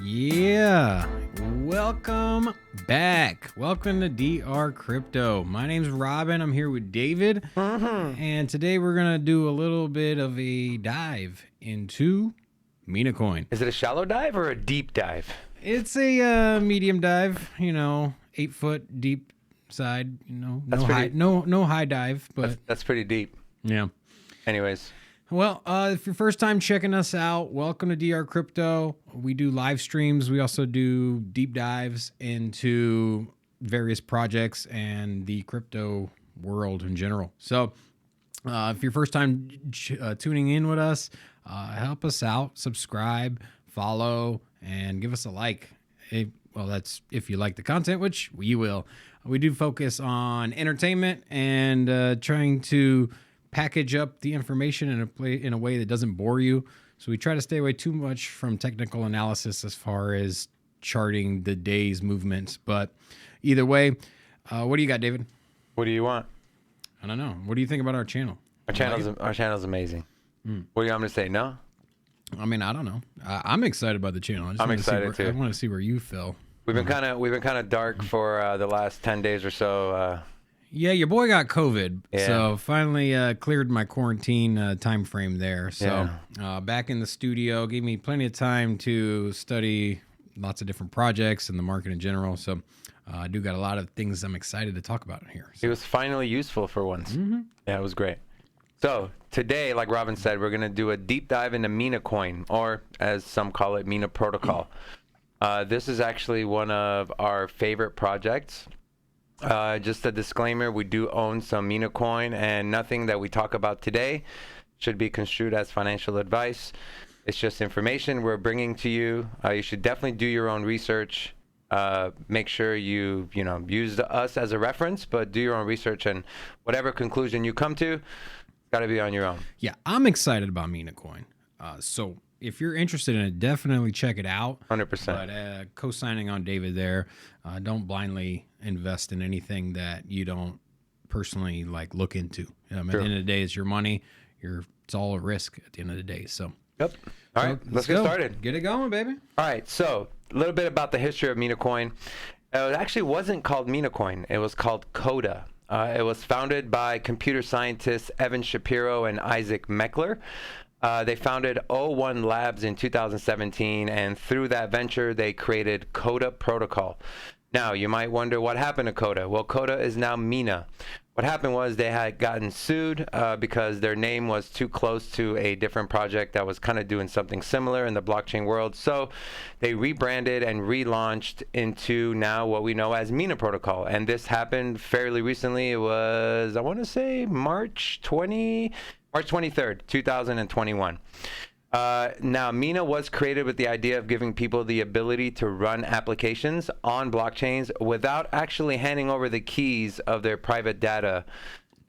Yeah, welcome back. Welcome to DR Crypto. My name's Robin. I'm here with David, and today we're gonna do a little bit of a dive into Mina coin. Is it a shallow dive or a deep dive? It's a medium dive. 8-foot deep side. No high dive, but That's pretty deep. yeah. Anyways, Well, if you're first time checking us out, welcome to DR Crypto. We do live streams. We also do deep dives into various projects and the crypto world in general. So if you're first time tuning in with us, help us out, subscribe, follow, and give us a like. Well, that's if you like the content, which we will. We do focus on entertainment and trying to package up the information in a way that doesn't bore you. So we try to stay away too much from technical analysis as far as charting the day's movements. But either way, what do you got, David? what do you want? I don't know. What do you think about our channel? Our channel's amazing. What do you want me to say? No? I mean, I don't know. I'm excited about the channel. I'm excited too. I want to see where you feel. We've been kind of dark for the last 10 days or so. Yeah, your boy got COVID, Yeah. so finally cleared my quarantine time frame there. So back in the studio, gave me plenty of time to study lots of different projects and the market in general. So I do got a lot of things I'm excited to talk about in here. It was finally useful for once. Yeah, it was great. So today, like Robin said, we're going to do a deep dive into Mina coin, or as some call it, Mina protocol. This is actually one of our favorite projects. Just a disclaimer, we do own some Mina coin, and nothing that we talk about today should be construed as financial advice. It's just information we're bringing to you. You should definitely do your own research. Make sure you use us as a reference, but do your own research, and whatever conclusion you come to, it's got to be on your own. Yeah, I'm excited about Mina coin. So if you're interested in it, definitely check it out. 100%. But co-signing on David there, don't blindly invest in anything that you don't personally look into. At the end of the day, it's your money. It's all a risk at the end of the day. So Yep. All right, let's get started. Get it going, baby. All right, so a little bit about the history of Mina coin. It actually wasn't called Mina coin. It was called Coda. It was founded by computer scientists Evan Shapiro and Isaac Meckler. They founded O1 Labs in 2017, and through that venture, they created Coda Protocol. Now, you might wonder what happened to Coda. Well, Coda is now Mina. What happened was they had gotten sued because their name was too close to a different project that was kind of doing something similar in the blockchain world. So they rebranded and relaunched into now what we know as Mina Protocol. And this happened fairly recently. It was, I want to say, March 23rd, 2021. Now, Mina was created with the idea of giving people the ability to run applications on blockchains without actually handing over the keys of their private data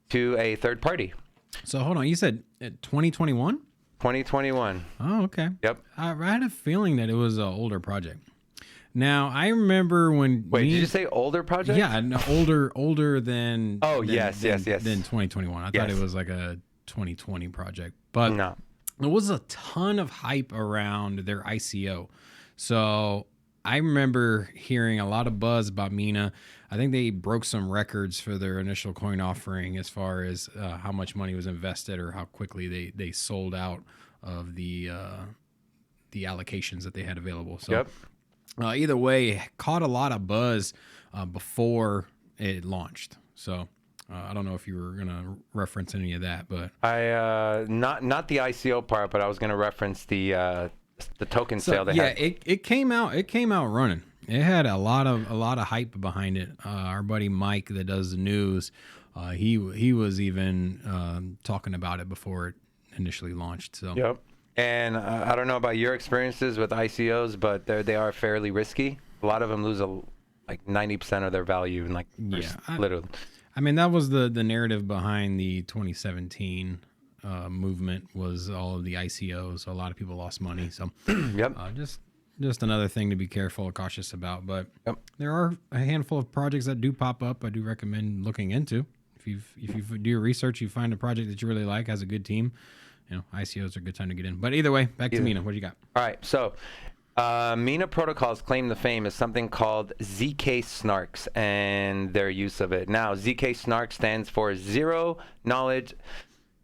to a third party. So hold on, you said 2021? 2021. Oh, okay. Yep. I had a feeling that it was an older project. Now, I remember when... Wait, did you say older project? Yeah, no, older than... Oh, than, yes. Than 2021. I thought it was like a 2020 project. But no. There was a ton of hype around their ICO. So I remember hearing a lot of buzz about Mina. I think they broke some records for their initial coin offering as far as how much money was invested or how quickly they sold out of the allocations that they had available. So either way, it caught a lot of buzz before it launched. So I don't know if you were gonna reference any of that, but I not the ICO part, but I was gonna reference the token sale they had. Yeah, it came out running. It had a lot of hype behind it. Our buddy Mike that does the news, he was even talking about it before it initially launched. So Yep. And I don't know about your experiences with ICOs, but they are fairly risky. A lot of them lose like 90% of their value, and literally. I mean, that was the narrative behind the 2017 movement, was all of the ICOs. So a lot of people lost money. So Yep. Just just another thing to be careful and cautious about. But Yep. there are a handful of projects that do pop up. I do recommend looking into. If you do your research, you find a project that you really like, has a good team, ICOs are a good time to get in. But either way, back to Mina. What do you got? All right. So Mina protocol's claim to fame is something called ZK snarks and their use of it. Now, ZK snark stands for zero knowledge,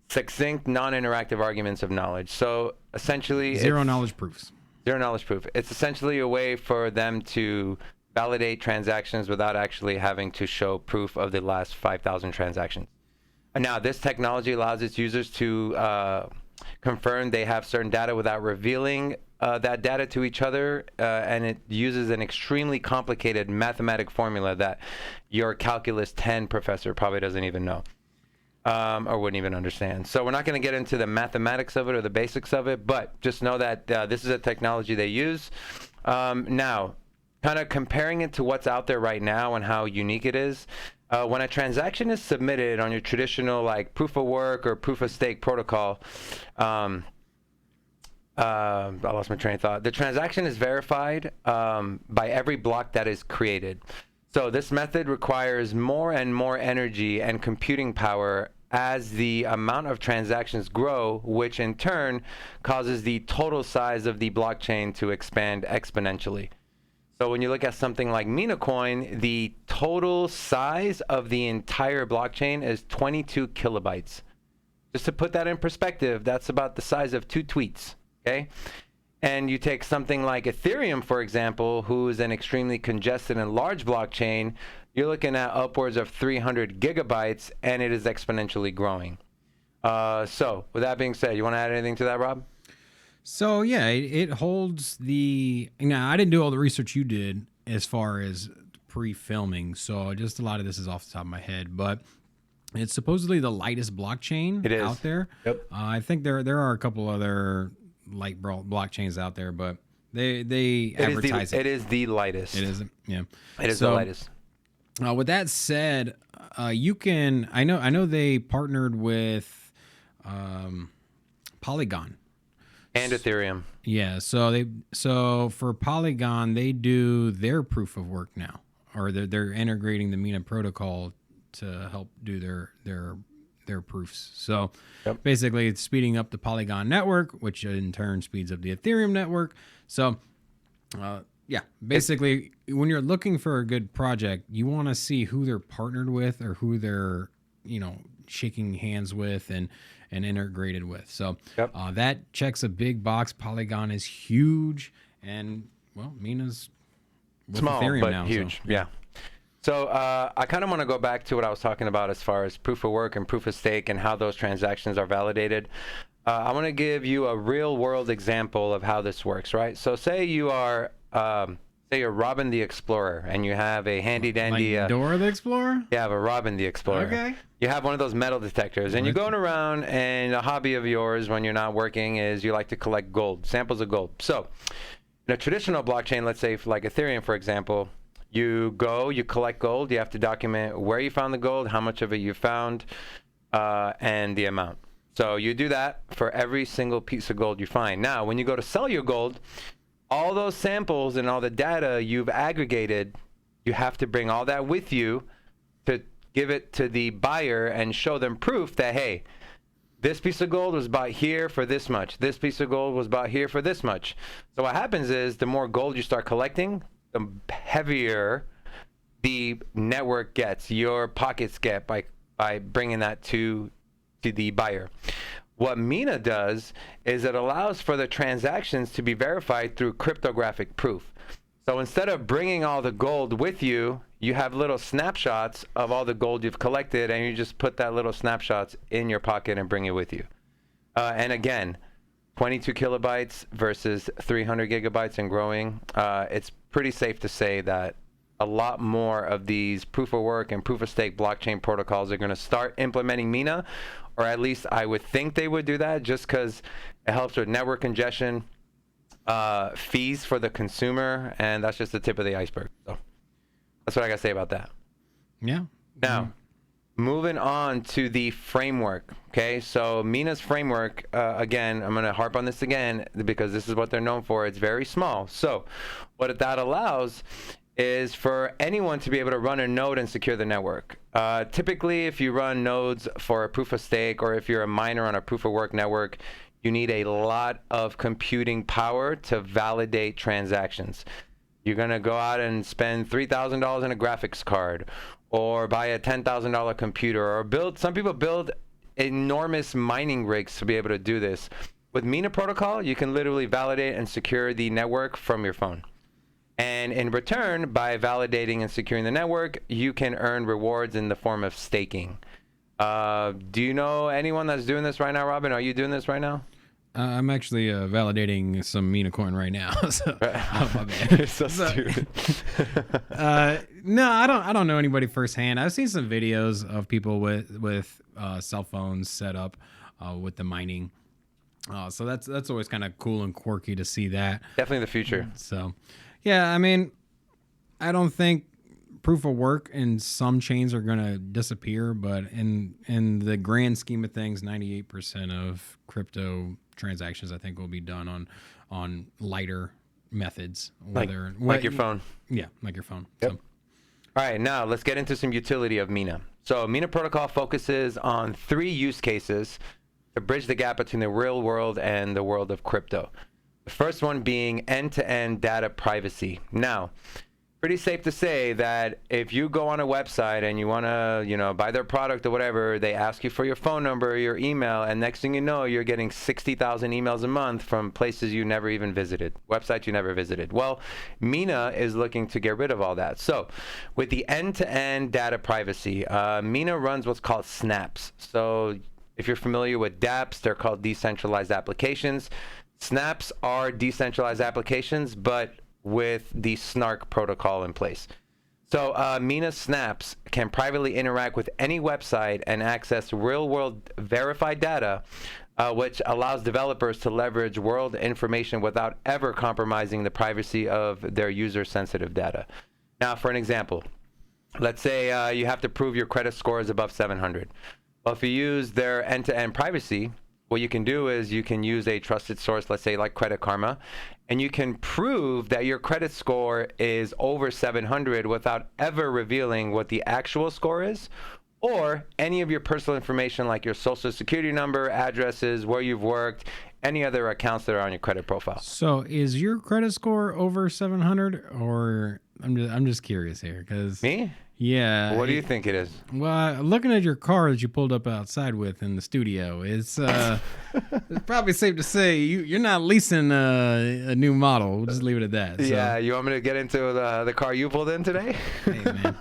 succinct, non-interactive arguments of knowledge. So essentially, Zero knowledge proofs. Zero knowledge proof. It's essentially a way for them to validate transactions without actually having to show proof of the last 5,000 transactions. And now, this technology allows its users to confirm they have certain data without revealing that data to each other, and it uses an extremely complicated mathematic formula that your Calculus 10 professor probably doesn't even know. Or wouldn't even understand. So we're not going to get into the mathematics of it or the basics of it, but just know that this is a technology they use. Now, kind of comparing it to what's out there right now and how unique it is, when a transaction is submitted on your traditional like proof of work or proof of stake protocol, I lost my train of thought. The transaction is verified by every block that is created. So this method requires more and more energy and computing power as the amount of transactions grow, which in turn causes the total size of the blockchain to expand exponentially. So when you look at something like Metacoin, the total size of the entire blockchain is 22 kilobytes. Just to put that in perspective, that's about the size of 2 tweets, okay? And you take something like Ethereum, for example, who is an extremely congested and large blockchain, you're looking at upwards of 300 gigabytes, and it is exponentially growing. So with that being said, you want to add anything to that, Rob? So yeah, it holds the. Now I didn't do all the research you did as far as pre-filming, so just a lot of this is off the top of my head. But it's supposedly the lightest blockchain out there. Yep. I think there are a couple other light blockchains out there, but they advertise it. It is the lightest. It is, yeah. It is the lightest. With that said, you can. I know they partnered with Polygon. And Ethereum. Yeah, so for Polygon, they do their proof of work now, or they're integrating the Mina protocol to help do their proofs. So basically, it's speeding up the Polygon network, which in turn speeds up the Ethereum network. So basically, when you're looking for a good project, you want to see who they're partnered with or who they're shaking hands with and integrated with. So that checks a big box. Polygon is huge, and Mina's with small Ethereum but now, huge. So. Yeah. So I kind of want to go back to what I was talking about as far as proof of work and proof of stake and how those transactions are validated. I want to give you a real world example of how this works, right? So say you are say you're Robin the Explorer and you have a handy dandy like Dora the Explorer? Yeah, but Robin the Explorer. Okay. You have one of those metal detectors and you're going around, and a hobby of yours when you're not working is you like to collect gold, samples of gold. So in a traditional blockchain, let's say like Ethereum, for example, you collect gold, you have to document where you found the gold, how much of it you found, and the amount. So you do that for every single piece of gold you find. Now, when you go to sell your gold, all those samples and all the data you've aggregated, you have to bring all that with you to give it to the buyer and show them proof that, hey, this piece of gold was bought here for this much. This piece of gold was bought here for this much. So what happens is the more gold you start collecting, the heavier the network gets, your pockets get by bringing that to the buyer. What Mina does is it allows for the transactions to be verified through cryptographic proof. So instead of bringing all the gold with you, you have little snapshots of all the gold you've collected, and you just put that little snapshots in your pocket and bring it with you. And again, 22 kilobytes versus 300 gigabytes and growing. It's pretty safe to say that a lot more of these proof of work and proof of stake blockchain protocols are going to start implementing Mina, or at least I would think they would do that, just because it helps with network congestion, fees for the consumer, and that's just the tip of the iceberg. So that's what I got to say about that. Yeah. Now, Moving on to the framework. Okay, so Mina's framework, again, I'm going to harp on this again because this is what they're known for. It's very small. So what that allows is for anyone to be able to run a node and secure the network. Typically, if you run nodes for a proof of stake, or if you're a miner on a proof of work network, you need a lot of computing power to validate transactions. You're going to go out and spend $3,000 in a graphics card, or buy a $10,000 computer, or some people build enormous mining rigs to be able to do this. With Mina protocol, you can literally validate and secure the network from your phone. And in return, by validating and securing the network, you can earn rewards in the form of staking. Do you know anyone that's doing this right now, Robin? Are you doing this right now? I'm actually validating some Mina coin right now. So, oh, my bad. You're so stupid. No, I don't know anybody firsthand. I've seen some videos of people with cell phones set up with the mining. So that's always kind of cool and quirky to see that. Definitely the future. So, yeah, I mean, I don't think proof of work in some chains are going to disappear, but in the grand scheme of things, 98% of crypto transactions, I think, will be done on lighter methods. Like your phone. Yeah, like your phone. Yep. So. All right, now let's get into some utility of Mina. So Mina protocol focuses on 3 use cases to bridge the gap between the real world and the world of crypto. The first one being end-to-end data privacy. Now, pretty safe to say that if you go on a website and you want to, buy their product or whatever, they ask you for your phone number, your email, and next thing you know, you're getting 60,000 emails a month from places you never even visited, websites you never visited. Well, Mina is looking to get rid of all that. So with the end-to-end data privacy, Mina runs what's called snaps. So if you're familiar with dApps, they're called decentralized applications. Snaps are decentralized applications, but with the SNARK protocol in place. So Mina snaps can privately interact with any website and access real-world verified data, which allows developers to leverage world information without ever compromising the privacy of their user-sensitive data. Now, for an example, let's say you have to prove your credit score is above 700. Well, if you use their end-to-end privacy, what you can do is you can use a trusted source, let's say like Credit Karma, and you can prove that your credit score is over 700 without ever revealing what the actual score is, or any of your personal information like your social security number, addresses, where you've worked, any other accounts that are on your credit profile. So is your credit score over 700, or I'm just curious here because Me? Yeah. What do you think it is? Well, looking at your car that you pulled up outside with in the studio, it's probably safe to say you're not leasing a new model. We'll just leave it at that. So. Yeah, you want me to get into the car you pulled in today? Hey, man.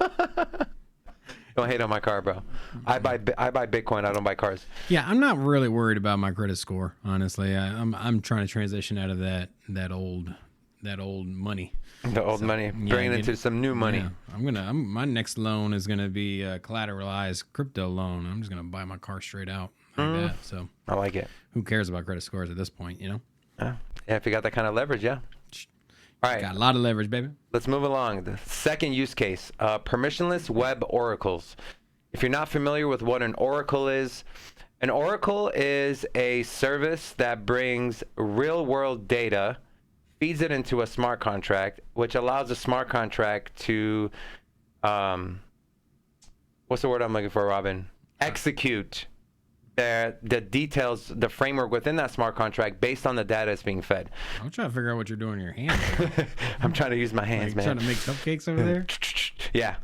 Don't hate on my car, bro. I buy Bitcoin. I don't buy cars. Yeah, I'm not really worried about my credit score, honestly. I'm trying to transition out of that old money. The old money, bringing into some new money. Yeah, my next loan is gonna be a collateralized crypto loan. I'm just gonna buy my car straight out like that. So I like it. Who cares about credit scores at this point, you know? Yeah, if you got that kind of leverage, yeah. All right, got a lot of leverage, baby. Let's move along. The second use case, permissionless web oracles. If you're not familiar with what an oracle is, an oracle is a service that brings real-world data, feeds it into a smart contract, which allows a smart contract to, what's the word I'm looking for, Robin? Execute the details, the framework within that smart contract based on the data that's being fed. I'm trying to figure out what you're doing in your hands. I'm trying to use my hands, man. Trying to make cupcakes over there? Yeah.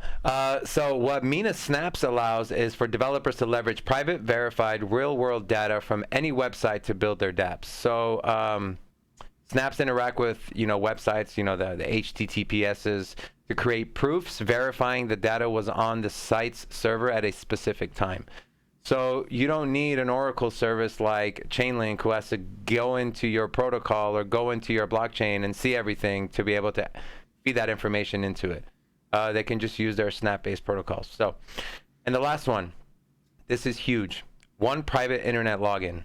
So what Mina Snaps allows is for developers to leverage private, verified, real-world data from any website to build their dApps. So Snaps interact with, websites, the HTTPSs to create proofs verifying the data was on the site's server at a specific time. So you don't need an Oracle service like Chainlink who has to go into your protocol or go into your blockchain and see everything to be able to feed that information into it. They can just use their Snap-based protocols. So, and the last one, this is huge. One private internet login.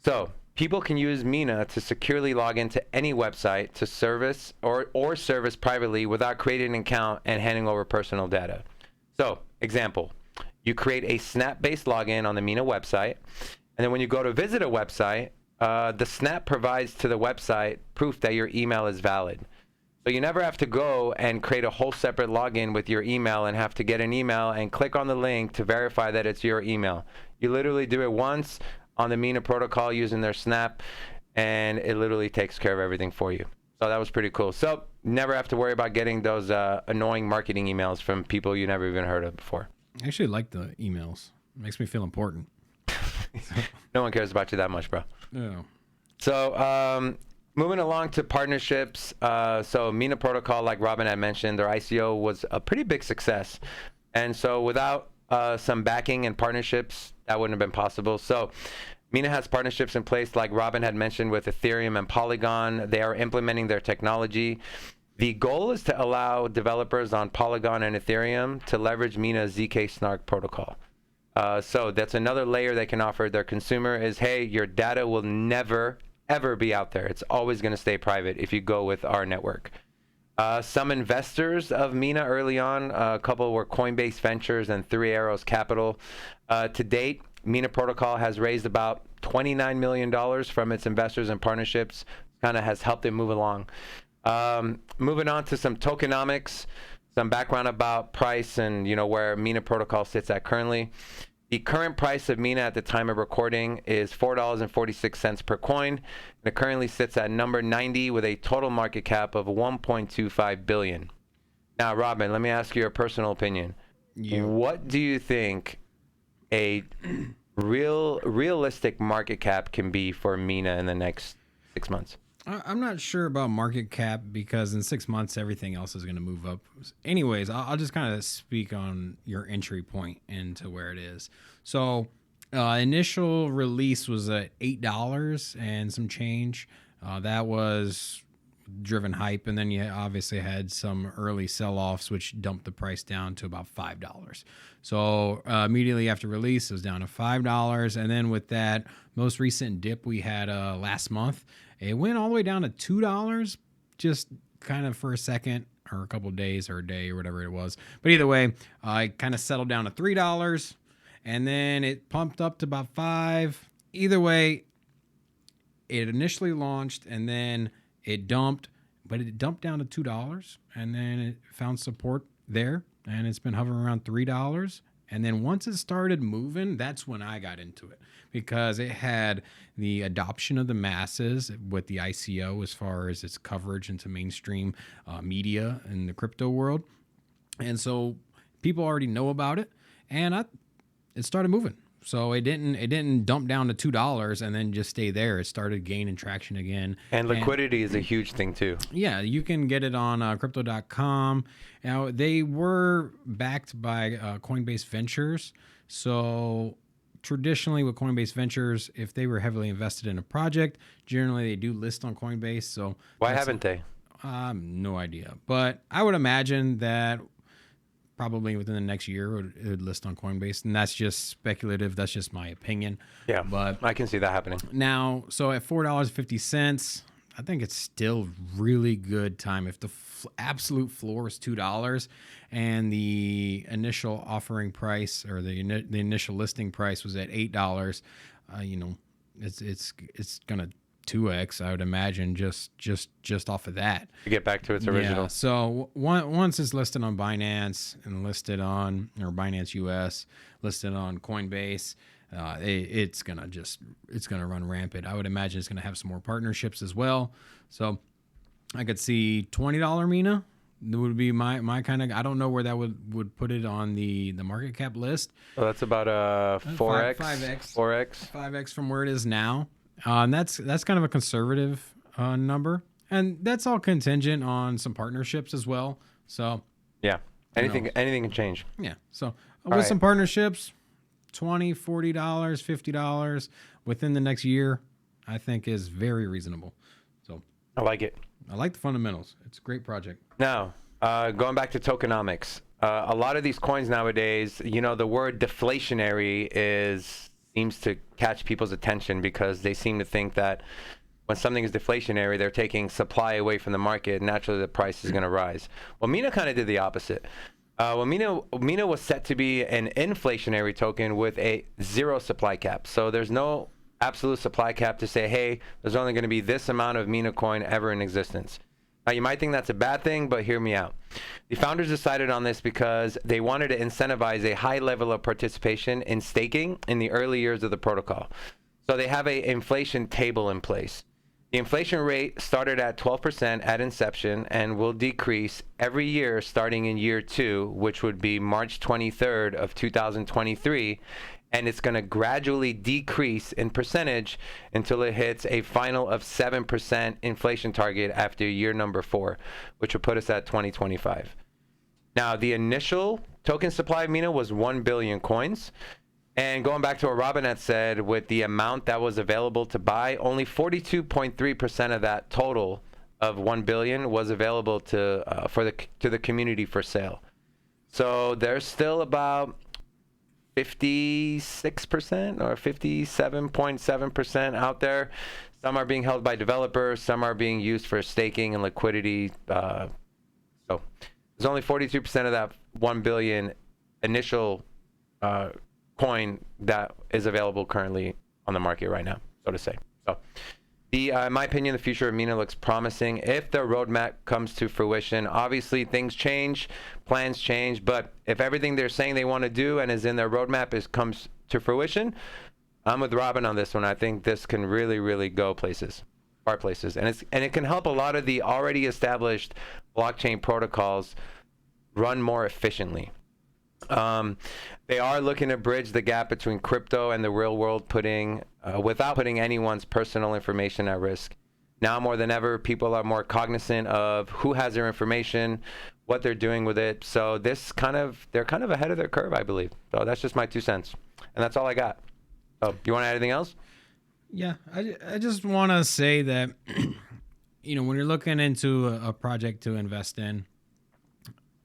So people can use Mina to securely log into any website to service or service privately without creating an account and handing over personal data. So, example, You create a Snap-based login on the Mina website. And then when you go to visit a website, the Snap provides to the website proof that your email is valid. So you never have to go and create a whole separate login with your email and have to get an email and click on the link to verify that it's your email. You literally do it once on the Mina protocol using their Snap, and it literally takes care of everything for you. So that was pretty cool. So never have to worry about getting those annoying marketing emails from people you never even heard of before. I actually like the emails. It makes me feel important. No one cares about you that much, bro. Yeah. So moving along to partnerships. So Mina protocol, like Robin had mentioned, their ICO was a pretty big success. And so without some backing and partnerships, that wouldn't have been possible. So Mina has partnerships in place, like Robin had mentioned, with Ethereum and Polygon. They are implementing their technology. The goal is to allow developers on Polygon and Ethereum to leverage Mina's ZK Snark protocol. So that's another layer they can offer their consumer is, hey, your data will never, ever be out there. It's always going to stay private if you go with our network. Some investors of Mina early on, a couple were Coinbase Ventures and Three Arrows Capital. To date, Mina protocol has raised about $29 million from its investors and partnerships. Kind of has helped it move along. Moving on to some tokenomics, some background about price and where Mina protocol sits at currently. The current price of Mina at the time of recording is $4.46 per coin. And it currently sits at number 90 with a total market cap of $1.25 billion. Now, Robin, let me ask you a personal opinion. What do you think a realistic market cap can be for Mina in the next 6 months? I'm not sure about market cap because in 6 months, everything else is going to move up. Anyways, I'll just kind of speak on your entry point into where it is. So initial release was at $8 and some change. That was driven hype. And then you obviously had some early sell-offs, which dumped the price down to about $5. So immediately after release, it was down to $5. And then with that most recent dip we had last month, it went all the way down to $2, just kind of for a second or a couple of days or a day or whatever it was. But either way, it kind of settled down to $3, and then it pumped up to about $5. Either way, it initially launched, and then it dumped, but it dumped down to $2, and then it found support there, and it's been hovering around $3. And then once it started moving, that's when I got into it, because it had the adoption of the masses with the ICO as far as its coverage into mainstream media in the crypto world. And so people already know about it, and it started moving. So it didn't dump down to $2 and then just stay there. It started gaining traction again. And liquidity is a huge thing too. Yeah, you can get it on crypto.com. Now, they were backed by Coinbase Ventures. So traditionally with Coinbase Ventures, if they were heavily invested in a project, generally they do list on Coinbase. So why haven't they? No idea. But I would imagine that probably within the next year it would list on Coinbase, and that's just speculative. That's just my opinion. Yeah, but I can see that happening. Now, so at $4.50, I think it's still really good time. If the absolute floor is $2 and the initial offering price or the initial listing price was at $8, it's gonna 2x, I would imagine, just off of that to get back to its original. Yeah. So once it's listed on Binance and listed on Binance US, listed on Coinbase, it's gonna run rampant. I would imagine it's gonna have some more partnerships as well. So I could see $20 Mina. That would be my kind of. I don't know where that would put it on the market cap list. So that's about 4x, 5x from where it is now. And that's kind of a conservative number, and that's all contingent on some partnerships as well. So yeah, anything can change. Yeah. So with some partnerships, $20, $40, $50 within the next year, I think is very reasonable. So I like it. I like the fundamentals. It's a great project. Now, going back to tokenomics, a lot of these coins nowadays, the word deflationary seems to catch people's attention because they seem to think that when something is deflationary, they're taking supply away from the market. Naturally, the price is going to rise. Well, Mina kind of did the opposite. Well, Mina was set to be an inflationary token with a zero supply cap. So there's no absolute supply cap to say, hey, there's only going to be this amount of Mina coin ever in existence. Now, you might think that's a bad thing, but hear me out. The founders decided on this because they wanted to incentivize a high level of participation in staking in the early years of the protocol. So they have a inflation table in place. The inflation rate started at 12% at inception and will decrease every year starting in year 2, which would be March 23rd of 2023. And it's going to gradually decrease in percentage until it hits a final of 7% inflation target after year number 4, which will put us at 2025. Now, the initial token supply of Mina was 1 billion coins. And going back to what Robin had said, with the amount that was available to buy, only 42.3% of that total of 1 billion was available to the community for sale. So there's still about 56% or 57.7% out there. Some are being held by developers, some are being used for staking and liquidity. So there's only 42% of that 1 billion initial coin that is available currently on the market right now, so to say. So in my opinion, the future of Mina looks promising if the roadmap comes to fruition. Obviously things change, plans change, but if everything they're saying they want to do and is in their roadmap comes to fruition, I'm with Robin on this one. I think this can really, really go places, far places, and it can help a lot of the already established blockchain protocols run more efficiently. They are looking to bridge the gap between crypto and the real world, without putting anyone's personal information at risk. Now more than ever, people are more cognizant of who has their information, what they're doing with it. So they're kind of ahead of their curve, I believe. So that's just my 2 cents, and that's all I got. Oh, you want to add anything else? Yeah, I just want to say that, when you're looking into a project to invest in,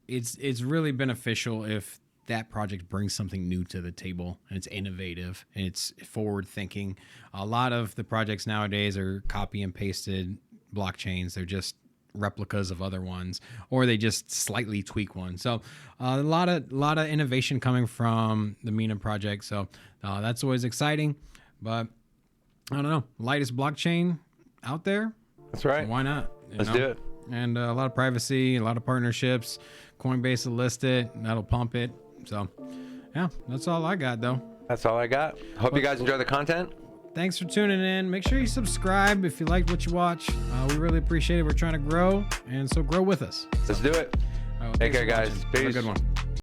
it's really beneficial if that project brings something new to the table and it's innovative and it's forward thinking. A lot of the projects nowadays are copy and pasted blockchains. They're just replicas of other ones, or they just slightly tweak one. So a lot of innovation coming from the Mina project. So that's always exciting. But I don't know, lightest blockchain out there. That's right. Why not? Let's do it. And a lot of privacy, a lot of partnerships. Coinbase will list it. That'll pump it. So, yeah, that's all I got, though. That's all I got. Hope you guys enjoy the content. Thanks for tuning in. Make sure you subscribe if you liked what you watch. We really appreciate it. We're trying to grow, and so grow with us. Let's do it. Right, well, Take care, guys. Peace. Have a good one.